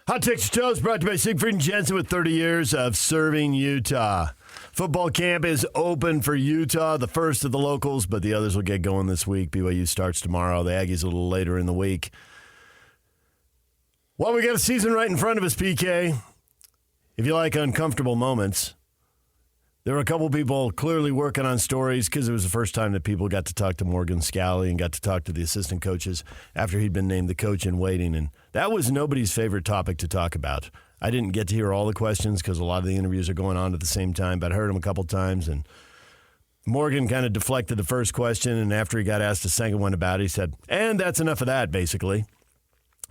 Hot Takes Toast brought to you by Siegfried and Jensen with 30 years of serving Utah. Football camp is open for Utah, the first of the locals, but the others will get going this week. BYU starts tomorrow. The Aggies a little later in the week. Well, we got a season right in front of us, PK. If you like uncomfortable moments, there were a couple people clearly working on stories because it was the first time that people got to talk to Morgan Scalley and got to talk to the assistant coaches after he'd been named the coach in waiting. And that was nobody's favorite topic to talk about. I didn't get to hear all the questions because a lot of the interviews are going on at the same time, but I heard them a couple times. And Morgan kind of deflected the first question, and after he got asked the second one about it, he said, and that's enough of that, basically.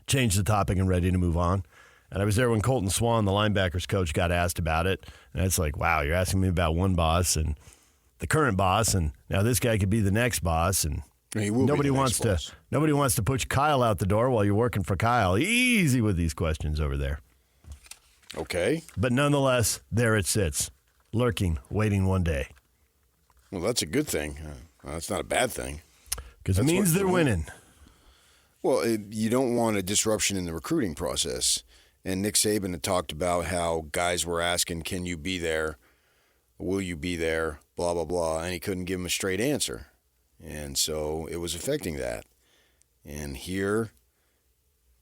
Changed the topic and ready to move on. And I was there when Colton Swan, the linebackers coach, got asked about it. And it's like, wow, you're asking me about one boss and the current boss, and now this guy could be the next boss. And nobody wants to push Kyle out the door while you're working for Kyle. Easy with these questions over there. Okay. But nonetheless, there it sits, lurking, waiting one day. Well, that's a good thing. That's not a bad thing. Because it means they're winning. Well, you don't want a disruption in the recruiting process. And Nick Saban had talked about how guys were asking, can you be there? Will you be there? Blah, blah, blah. And he couldn't give them a straight answer. And so it was affecting that. And here,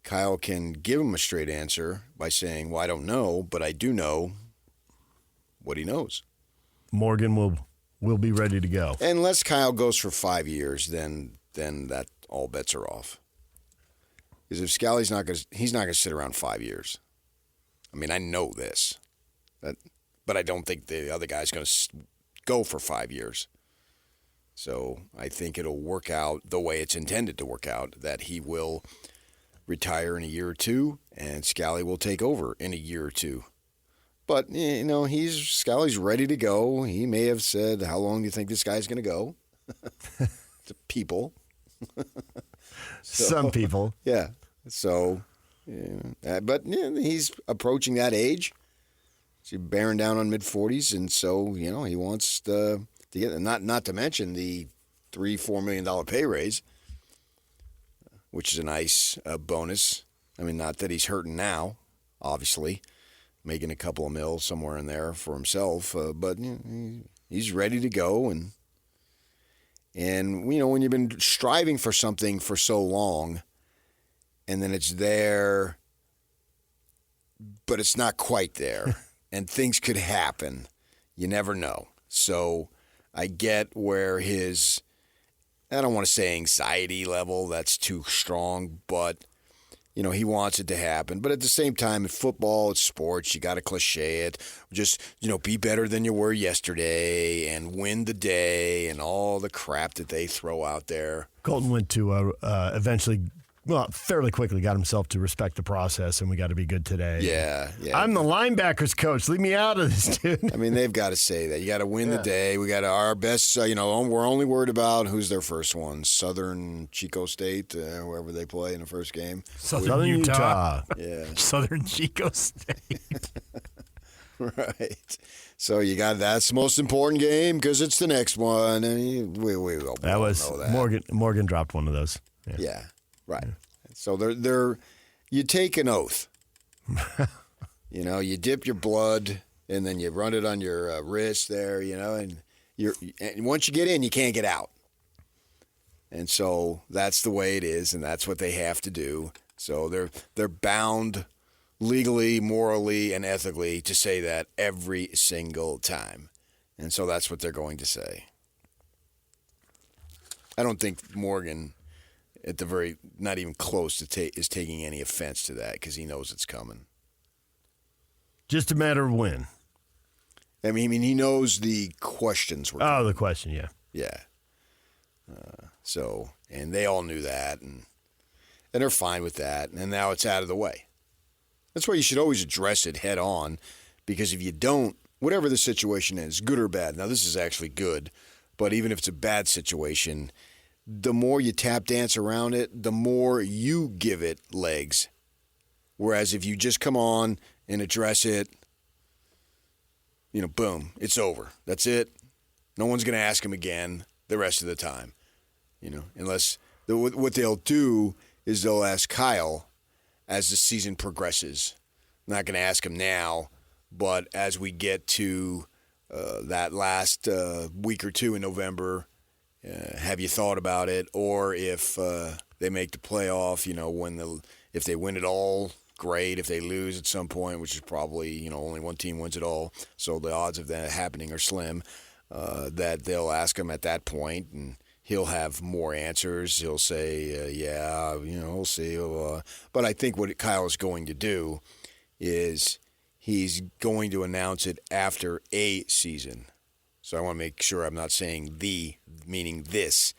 Kyle can give him a straight answer by saying, well, I don't know, but I do know what he knows. Morgan will be ready to go. Unless Kyle goes for 5 years, then that all bets are off. Because if Scalley's he's not going to sit around 5 years. I mean, I know this, but I don't think the other guy's going to go for 5 years. So I think it'll work out the way it's intended to work out, that he will retire in a year or two, and Scalley will take over in a year or two. But, you know, Scalley's ready to go. He may have said, how long do you think this guy's going to go? To people. Some people. Yeah. So, yeah. But he's approaching that age. He's bearing down on mid-40s, and so, you know, he wants to get, not to mention the $3-4 million pay raise, which is a nice bonus. I mean, not that he's hurting now, obviously, making a couple of mil somewhere in there for himself, but he's ready to go. And you know, when you've been striving for something for so long, and then it's there, but it's not quite there, and things could happen, you never know. So I get where his, I don't want to say anxiety level, that's too strong, but, you know, he wants it to happen. But at the same time, in football, it's sports, you got to cliche it. Just, you know, be better than you were yesterday and win the day and all the crap that they throw out there. Colton went to eventually, well, fairly quickly got himself to respect the process, and we got to be good today. Yeah. I'm the linebackers coach. Leave me out of this, dude. I mean, they've got to say that. You got to win the day. We got our best, you know, we're only worried about who's their first one. Southern Chico State, wherever they play in the first game. Southern Utah. Yeah. Southern Chico State. Right. So you got, that's the most important game because it's the next one. And we all know that. Morgan dropped one of those. Yeah. Right. So they're you take an oath. You know, you dip your blood and then you run it on your wrist there, you know, and once you get in, you can't get out. And so that's the way it is, and that's what they have to do. So they're bound legally, morally, and ethically to say that every single time. And so that's what they're going to say. I don't think Morgan, at the very, not even close to is taking any offense to that because he knows it's coming. Just a matter of when. I mean, he knows the questions were coming. Oh, the question, yeah. Yeah. So, and they all knew that, and they're fine with that, and now it's out of the way. That's why you should always address it head on, because if you don't, whatever the situation is, good or bad, now this is actually good, but even if it's a bad situation, the more you tap dance around it, the more you give it legs. Whereas if you just come on and address it, you know, boom, it's over. That's it. No one's going to ask him again the rest of the time. You know, unless what they'll do is they'll ask Kyle as the season progresses. not going to ask him now, but as we get to that last week or two in November, have you thought about it? Or if they make the playoff, if they win it all, great. If they lose at some point, which is probably, only one team wins it all, so the odds of that happening are slim, that they'll ask him at that point, and he'll have more answers. He'll say, we'll see. But I think what Kyle is going to do is he's going to announce it after a season. So I want to make sure I'm not saying meaning this.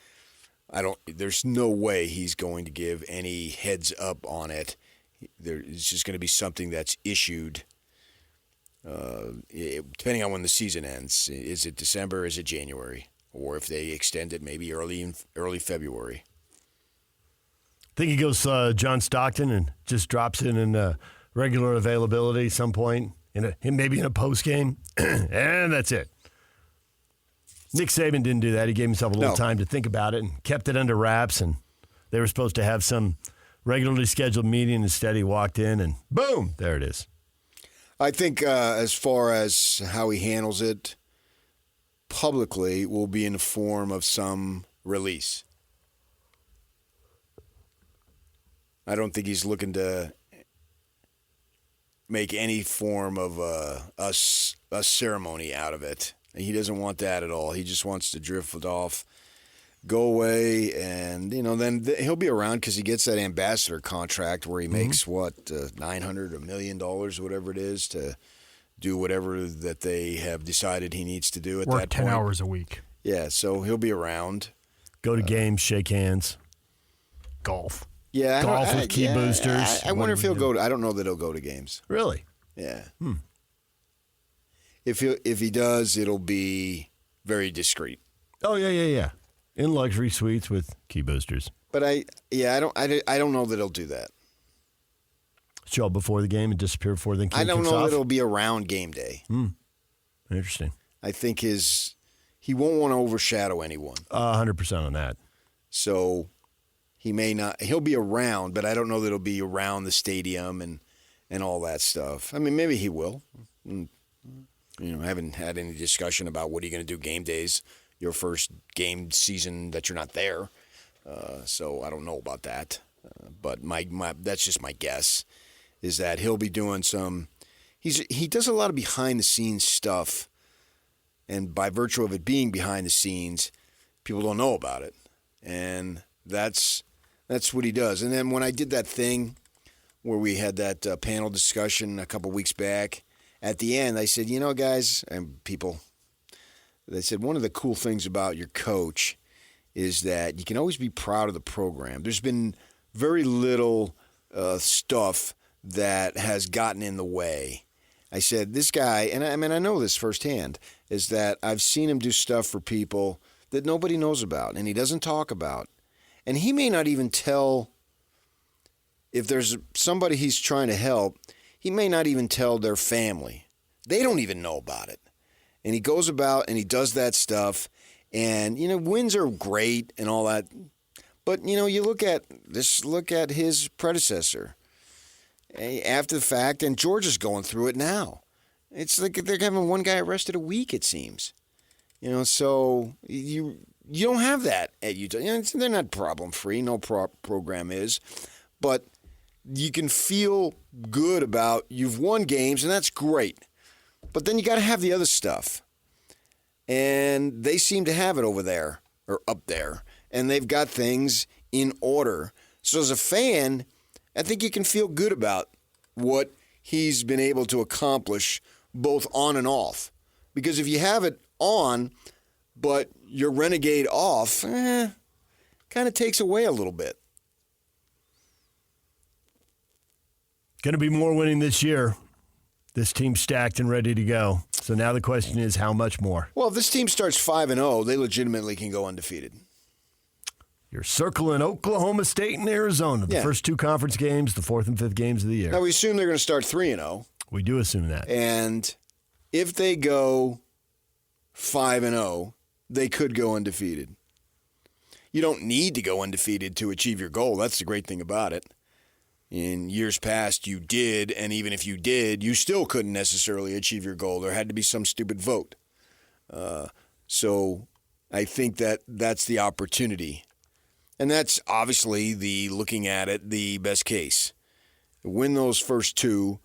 There's no way he's going to give any heads up on it. It's just going to be something that's issued depending on when the season ends. Is it December? Is it January? Or if they extend it, maybe early February. I think he goes John Stockton and just drops it in regular availability some point, maybe in a post game, and that's it. Nick Saban didn't do that. He gave himself a little time to think about it and kept it under wraps, and they were supposed to have some regularly scheduled meeting. Instead, he walked in and boom, there it is. I think as far as how he handles it publicly will be in the form of some release. I don't think he's looking to make any form of a ceremony out of it. He doesn't want that at all. He just wants to drift off, go away, and then he'll be around because he gets that ambassador contract where he makes $900, $1 million, whatever it is, to do whatever that they have decided he needs to do at that point. Work 10 hours a week. Yeah, so he'll be around. Go to games, shake hands, golf. Yeah, golf with key boosters. I wonder if he'll go to. I don't know that he'll go to games. Really? Yeah. If he does, it'll be very discreet. Oh yeah. In luxury suites with key boosters. But I don't know that he'll do that. Show up before the game and disappear before the game I don't kicks know off. that it'll be around game day. Interesting. I think he won't want to overshadow anyone. 100% on that. So he may not. He'll be around, but I don't know that he'll be around the stadium and all that stuff. I mean, maybe he will. I haven't had any discussion about what are you going to do game days, your first game season that you're not there. So I don't know about that. But my that's just my guess, is that he'll be doing some. He does a lot of behind the scenes stuff, and by virtue of it being behind the scenes, people don't know about it, and that's what he does. And then when I did that thing where we had that panel discussion a couple weeks back, at the end I said, guys and people, they said one of the cool things about your coach is that you can always be proud of the program. There's been very little stuff that has gotten in the way. I said, this guy, and I know this firsthand, is that I've seen him do stuff for people that nobody knows about and he doesn't talk about. And he may not even tell, if there's somebody he's trying to help, he may not even tell their family. They don't even know about it. And he goes about and he does that stuff. And, wins are great and all that. But, you look at his predecessor after the fact, and George is going through it now. It's like they're having one guy arrested a week, it seems. So you don't have that at Utah. They're not problem-free. No program is. But you can feel good about you've won games, and that's great. But then you got to have the other stuff. And they seem to have it over there, or up there. And they've got things in order. So as a fan, I think you can feel good about what he's been able to accomplish both on and off. Because if you have it on, but you're renegade off, kind of takes away a little bit. Going to be more winning this year. This team's stacked and ready to go. So now the question is, how much more? Well, if this team starts 5-0, they legitimately can go undefeated. You're circling Oklahoma State and Arizona, the first two conference games, the fourth and fifth games of the year. Now, we assume they're going to start 3-0. We do assume that. And if they go 5-0, they could go undefeated. You don't need to go undefeated to achieve your goal. That's the great thing about it. In years past, you did, and even if you did, you still couldn't necessarily achieve your goal. There had to be some stupid vote. So I think that's the opportunity. And that's obviously looking at it, the best case. Win those first two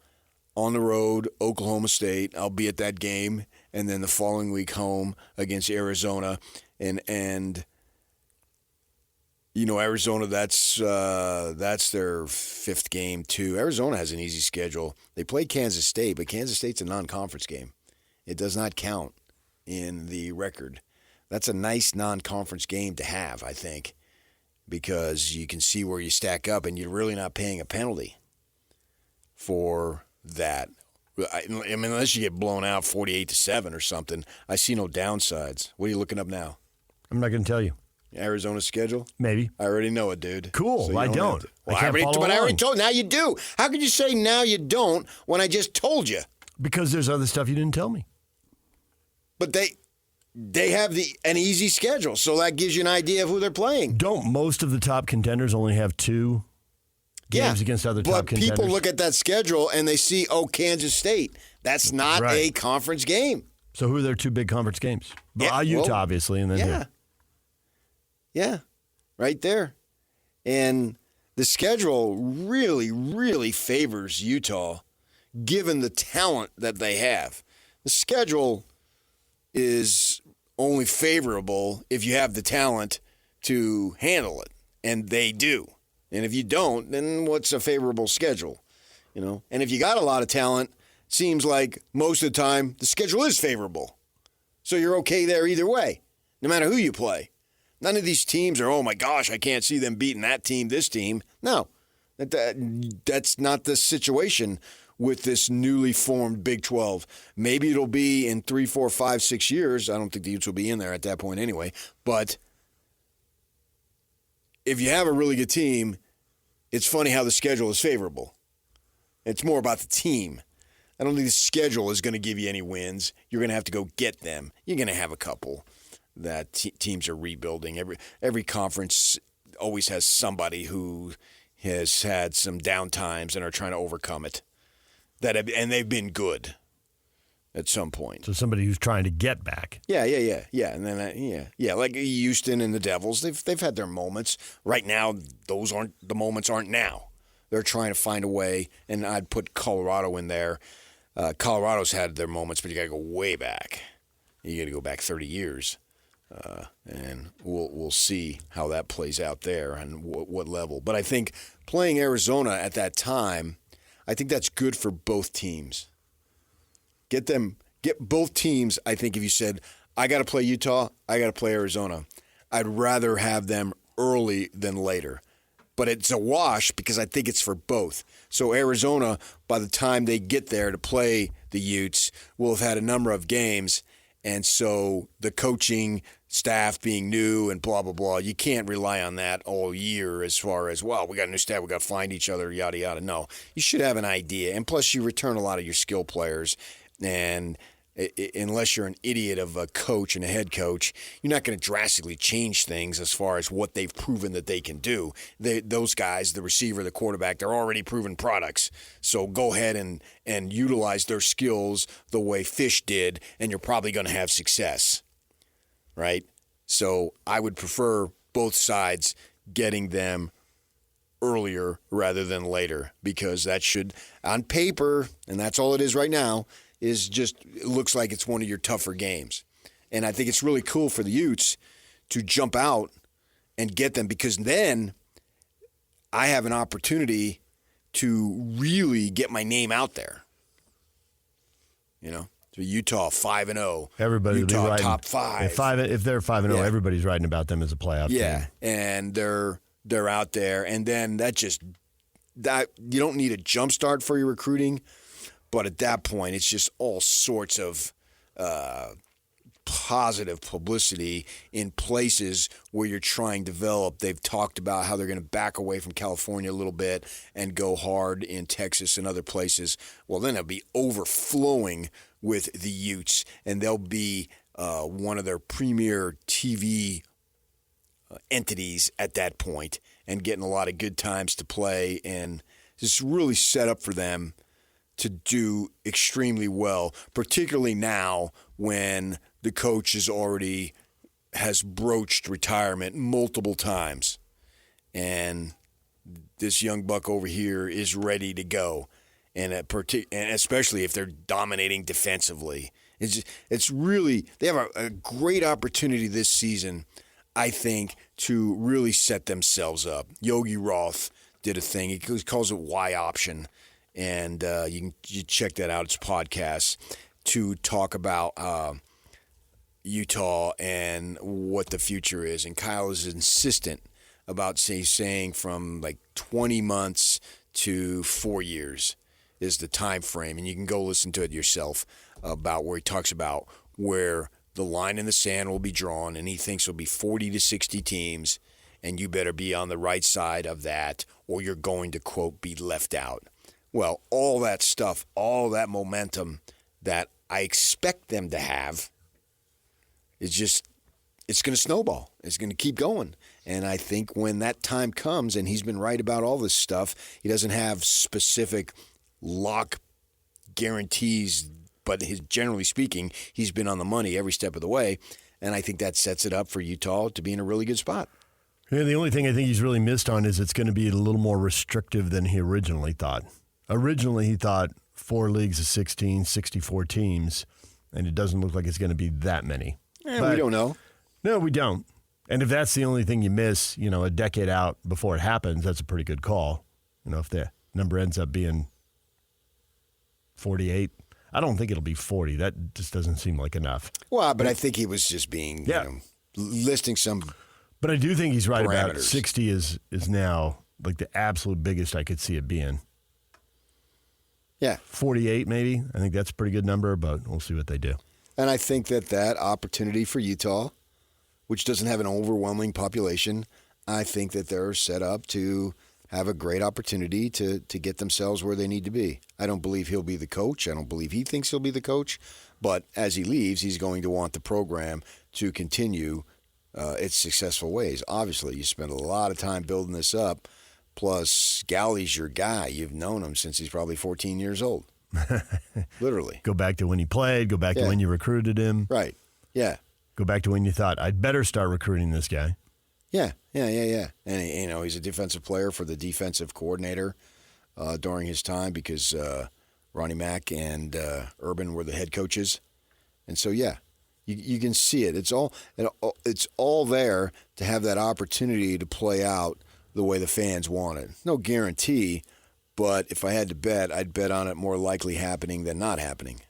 on the road, Oklahoma State. I'll be at that game, and then the following week home against Arizona. And Arizona, that's their fifth game too. Arizona has an easy schedule. They play Kansas State, but Kansas State's a non-conference game. It does not count in the record. That's a nice non-conference game to have, I think, because you can see where you stack up, and you're really not paying a penalty for that. I mean, unless you get blown out 48-7 or something, I see no downsides. What are you looking up now? I'm not going to tell you. Arizona's schedule? Maybe. I already know it, dude. Cool. So I don't. Well, I already told. Now you do. How could you say now you don't when I just told you? Because there's other stuff you didn't tell me. But they have an easy schedule, so that gives you an idea of who they're playing. Don't most of the top contenders only have 2 games against other top contenders? But people look at that schedule and they see, Kansas State. That's not a conference game. So who are their 2 big conference games? Utah, obviously, and then who? Yeah, right there. And the schedule really, really favors Utah, given the talent that they have. The schedule is only favorable if you have the talent to handle it, and they do. And if you don't, then what's a favorable schedule? And if you got a lot of talent, seems like most of the time the schedule is favorable. So you're okay there either way, no matter who you play. None of these teams are, oh my gosh, I can't see them beating that team, this team. No, that's not the situation with this newly formed Big 12. Maybe it'll be in 3, 4, 5, 6 years. I don't think the Utes will be in there at that point anyway. But if you have a really good team, it's funny how the schedule is favorable. It's more about the team. I don't think the schedule is going to give you any wins. You're going to have to go get them. You're going to have a couple that teams are rebuilding. Every conference always has somebody who has had some downtimes and are trying to overcome it. And they've been good at some point. So somebody who's trying to get back. Yeah. And then like Houston and the Devils, they've had their moments. Right now, the moments aren't now. They're trying to find a way, and I'd put Colorado in there. Colorado's had their moments, but you got to go way back. You got to go back 30 years. And we'll see how that plays out there and what level. But I think playing Arizona at that time, I think that's good for both teams. Get both teams. I think if you said, I got to play Utah, I got to play Arizona, I'd rather have them early than later. But it's a wash because I think it's for both. So Arizona, by the time they get there to play the Utes, will have had a number of games. And so the coaching staff being new and blah, blah, blah, you can't rely on that all year as far as, well, we got a new staff, we got to find each other, yada, yada. No, you should have an idea. And plus you return a lot of your skill players. And unless you're an idiot of a coach and a head coach, you're not going to drastically change things as far as what they've proven that they can do. Those guys, the receiver, the quarterback, they're already proven products. So go ahead and utilize their skills the way Fish did, and you're probably going to have success, right? So I would prefer both sides getting them earlier rather than later, because that should, on paper, and that's all it is right now, is just, it looks like it's one of your tougher games. And I think it's really cool for the Utes to jump out and get them, because then I have an opportunity to really get my name out there. So Utah 5-0. Everybody Utah will be riding, top 5. If they're 5-0, everybody's writing about them as a playoff team. Yeah, and they're out there, and then that you don't need a jump start for your recruiting. But at that point, it's just all sorts of positive publicity in places where you're trying to develop. They've talked about how they're going to back away from California a little bit and go hard in Texas and other places. Well, then it'll be overflowing with the Utes, and they'll be one of their premier TV entities at that point, and getting a lot of good times to play and is really set up for them to do extremely well, particularly now when the coach has broached retirement multiple times. And this young buck over here is ready to go. And especially if they're dominating defensively. It's really, they have a great opportunity this season, I think, to really set themselves up. Yogi Roth did a thing. He calls it Y Option. And you check that out. It's a podcast to talk about Utah and what the future is. And Kyle is insistent about saying from like 20 months to 4 years is the time frame. And you can go listen to it yourself about where he talks about where the line in the sand will be drawn, and he thinks it'll be 40 to 60 teams, and you better be on the right side of that or you're going to, quote, be left out. Well, all that stuff, all that momentum that I expect them to have is just, it's going to snowball. It's going to keep going. And I think when that time comes, and he's been right about all this stuff, he doesn't have specific lock guarantees, but generally speaking, he's been on the money every step of the way. And I think that sets it up for Utah to be in a really good spot. Yeah, the only thing I think he's really missed on is it's going to be a little more restrictive than he originally thought. Originally, he thought 4 leagues of 16, 64 teams, and it doesn't look like it's going to be that many. We don't know. No, we don't. And if that's the only thing you miss, a decade out before it happens, that's a pretty good call. If the number ends up being 48, I don't think it'll be 40. That just doesn't seem like enough. Well, but I think he was just being, listing some. But I do think he's right parameters. about 60 is now like the absolute biggest I could see it being. Yeah. 48 maybe. I think that's a pretty good number, but we'll see what they do. And I think that opportunity for Utah, which doesn't have an overwhelming population, I think that they're set up to have a great opportunity to get themselves where they need to be. I don't believe he'll be the coach. I don't believe he thinks he'll be the coach. But as he leaves, he's going to want the program to continue its successful ways. Obviously, you spent a lot of time building this up. Plus, Galley's your guy. You've known him since he's probably 14 years old. Literally. Go back to when he played. Go back to when you recruited him. Right. Yeah. Go back to when you thought, I'd better start recruiting this guy. Yeah. And, he's a defensive player for the defensive coordinator during his time because Ronnie Mack and Urban were the head coaches. And so, you can see it. It's all there to have that opportunity to play out the way the fans want it. No guarantee, but if I had to bet, I'd bet on it more likely happening than not happening.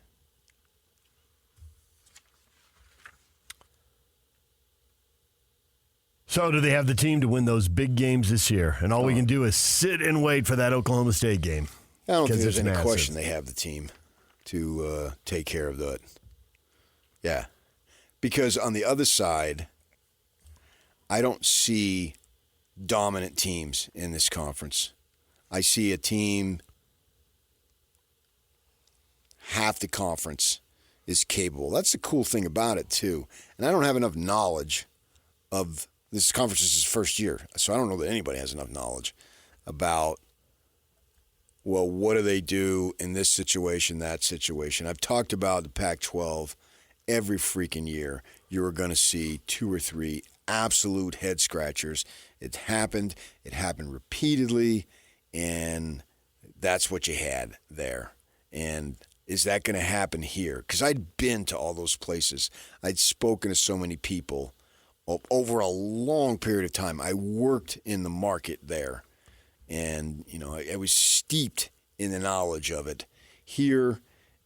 So do they have the team to win those big games this year? And all we can do is sit and wait for that Oklahoma State game. I don't think there's any massive. question they have the team to take care of that. Yeah. Because on the other side, I don't see dominant teams in this conference. I see a team, half the conference is capable. That's the cool thing about it, too. And I don't have enough knowledge of this conference is his first year, so I don't know that anybody has enough knowledge about, well, what do they do in this situation, that situation. I've talked about the Pac-12 every freaking year. You are going to see 2 or 3 absolute head scratchers. It happened repeatedly, and that's what you had there. And is that going to happen here? Because I'd been to all those places. I'd spoken to so many people over a long period of time. I worked in the market there, and I was steeped in the knowledge of it. Here,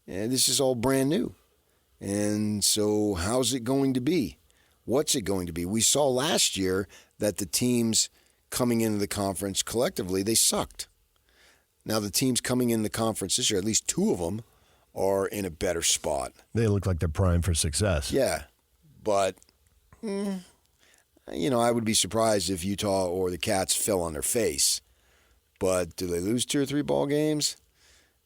this is all brand new. And so how's it going to be? What's it going to be? We saw last year that the teams coming into the conference collectively, they sucked. Now the teams coming in the conference this year, at least 2 of them, are in a better spot. They look like they're primed for success. Yeah, but, I would be surprised if Utah or the Cats fell on their face. But do they lose 2 or 3 ball games?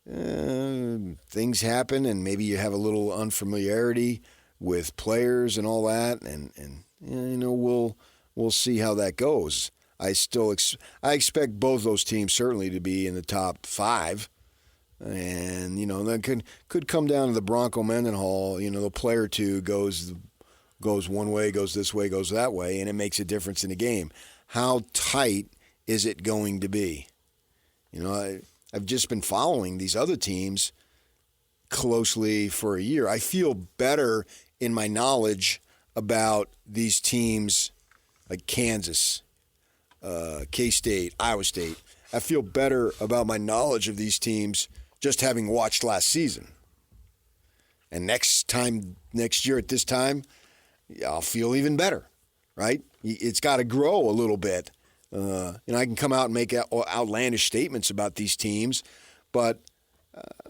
Things happen, and maybe you have a little unfamiliarity with players and all that, and we'll see how that goes. I expect both those teams certainly to be in the top 5. And, that could come down to the Bronco Mendenhall. The player or two goes one way, goes this way, goes that way, and it makes a difference in the game. How tight is it going to be? I've just been following these other teams closely for a year. I feel better in my knowledge about these teams like Kansas, K-State, Iowa State. I feel better about my knowledge of these teams just having watched last season. And next year at this time, I'll feel even better, right? It's got to grow a little bit. I can come out and make outlandish statements about these teams, but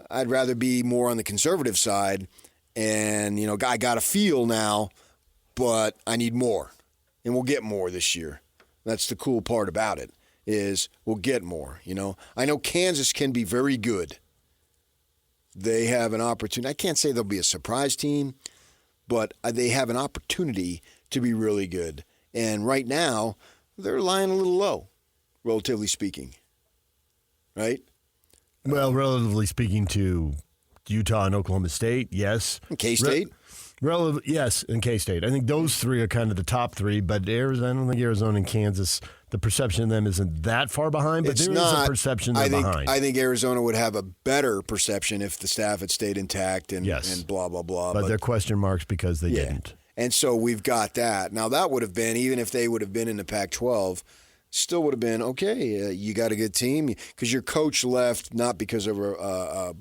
I'd rather be more on the conservative side. And, I got a feel now, but I need more. And we'll get more this year. That's the cool part about it, is we'll get more. I know Kansas can be very good. They have an opportunity. I can't say they'll be a surprise team, but they have an opportunity to be really good. And right now, they're lying a little low, relatively speaking. Right? Well, relatively speaking to Utah and Oklahoma State, yes. And K-State? Yes, and K-State. I think those three are kind of the top three, but I don't think Arizona and Kansas, the perception of them isn't that far behind, but there is a perception they're behind. I think Arizona would have a better perception if the staff had stayed intact and blah, blah, blah. But they're question marks because they didn't. And so we've got that. Now, that would have been, even if they would have been in the Pac-12, still would have been, okay, you got a good team. Because your coach left not because of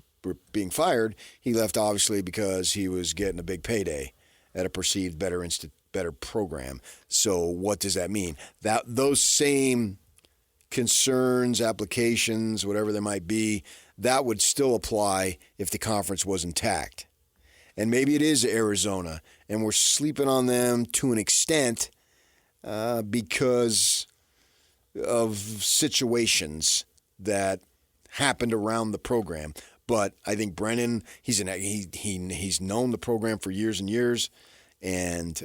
being fired. He left, obviously, because he was getting a big payday at a perceived better program. So what does that mean? Those same concerns, applications, whatever they might be, that would still apply if the conference was intact. And maybe it is Arizona, and we're sleeping on them to an extent because of situations that happened around the program. But I think Brennan, he's known the program for years and years, and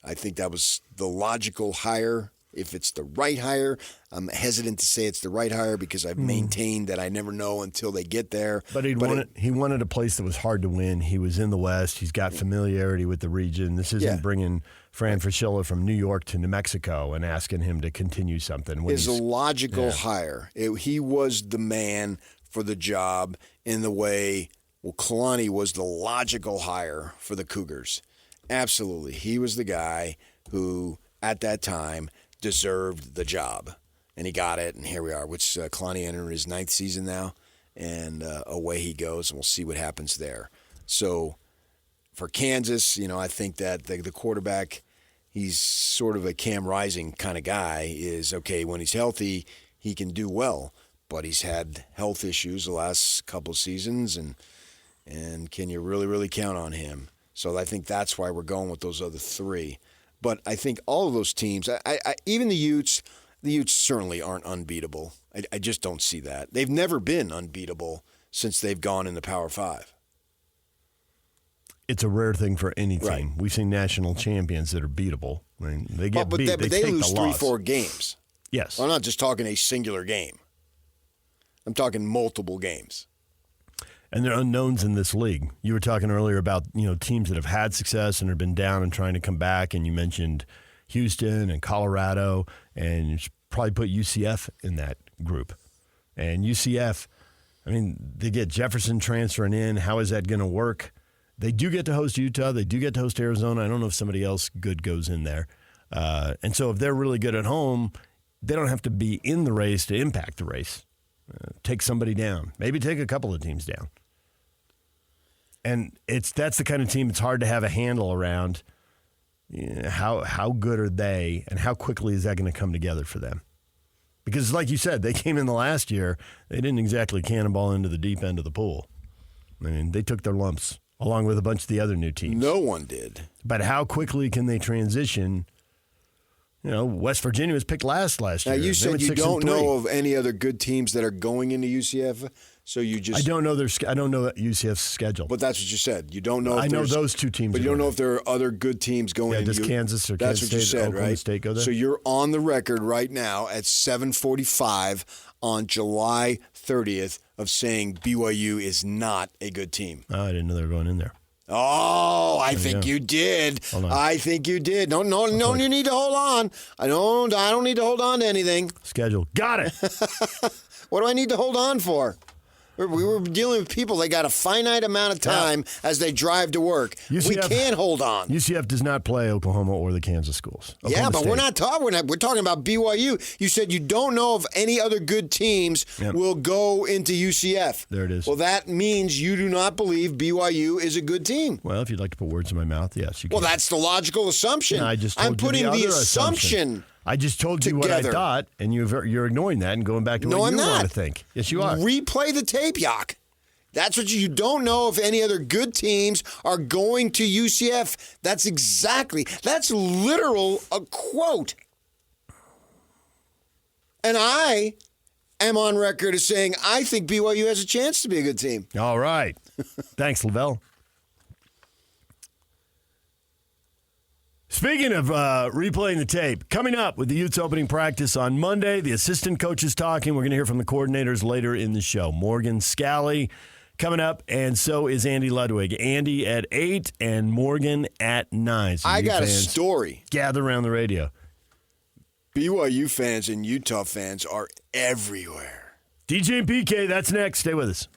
I think that was the logical hire. If it's the right hire, I'm hesitant to say it's the right hire because I've maintained that I never know until they get there. But he wanted a place that was hard to win. He was in the West. He's got familiarity with the region. This isn't bringing Fran Fraschilla from New York to New Mexico and asking him to continue something. It's a logical hire. He was the man for the job in the way, Kalani was the logical hire for the Cougars. Absolutely. He was the guy who, at that time, deserved the job. And he got it, and here we are. Kalani entered his 9th season now, and away he goes, and we'll see what happens there. So for Kansas, I think that the quarterback, he's sort of a Cam Rising kind of guy, is okay, when he's healthy, he can do well. But he's had health issues the last couple of seasons, and can you really, really count on him? So I think that's why we're going with those other three. But I think all of those teams, even the Utes certainly aren't unbeatable. I just don't see that. They've never been unbeatable since they've gone in the Power 5. It's a rare thing for any team. Right. We've seen national champions that are beatable. I mean, they get beat. But they take lose the 3-4 games. Yes. I'm not just talking a singular game. I'm talking multiple games. And there are unknowns in this league. You were talking earlier about teams that have had success and have been down and trying to come back, and you mentioned Houston and Colorado, and you should probably put UCF in that group. And UCF, they get Jefferson transferring in. How is that going to work? They do get to host Utah. They do get to host Arizona. I don't know if somebody else good goes in there. And so if they're really good at home, they don't have to be in the race to impact the race. Take somebody down. Maybe take a couple of teams down. And that's the kind of team it's hard to have a handle around. How good are they, and how quickly is that going to come together for them? Because like you said, they came in the last year. They didn't exactly cannonball into the deep end of the pool. They took their lumps along with a bunch of the other new teams. No one did. But how quickly can they transition West Virginia was picked last Now, year. you They said went you 6-3. don't know of any other good teams that are going into UCF, so you just... I don't know I don't know UCF's schedule. But that's what you said. You don't know if I know there's- those two teams. But are you don't know going if there are other good teams going in. does Kansas or That's Kansas what you State, said, Oklahoma right? State go there? So you're on the record right now at 7:45 on July 30th of saying BYU is not a good team. Oh, I didn't know they were going in there. Oh, I think you did. Hold on. I think you did. No, you need to hold on. I don't need to hold on to anything. Schedule. Got it. What do I need to hold on for? We were dealing with people. They got a finite amount of time as they drive to work. We can't hold on. UCF does not play Oklahoma or the Kansas schools. Yeah, but we're not talking. We're talking about BYU. You said you don't know if any other good teams will go into UCF. There it is. Well, that means you do not believe BYU is a good team. Well, if you'd like to put words in my mouth, yes, you can. Well, that's the logical assumption. No, I just told I'm you putting the the other assumption. I just told you what I together. thought, and you're ignoring that and going back to what I'm you not. want to think. Yes, you are. Replay the tape, Yak. That's what you don't know if any other good teams are going to UCF. That's literal a quote. And I am on record as saying I think BYU has a chance to be a good team. All right. Thanks, Lavelle. Speaking of replaying the tape, coming up with the Utes opening practice on Monday, the assistant coach is talking. We're going to hear from the coordinators later in the show. Morgan Scally coming up, and so is Andy Ludwig. Andy at 8 and Morgan at 9. So I you got a fans story. gather around the radio. BYU fans and Utah fans are everywhere. DJ and PK, that's next. Stay with us.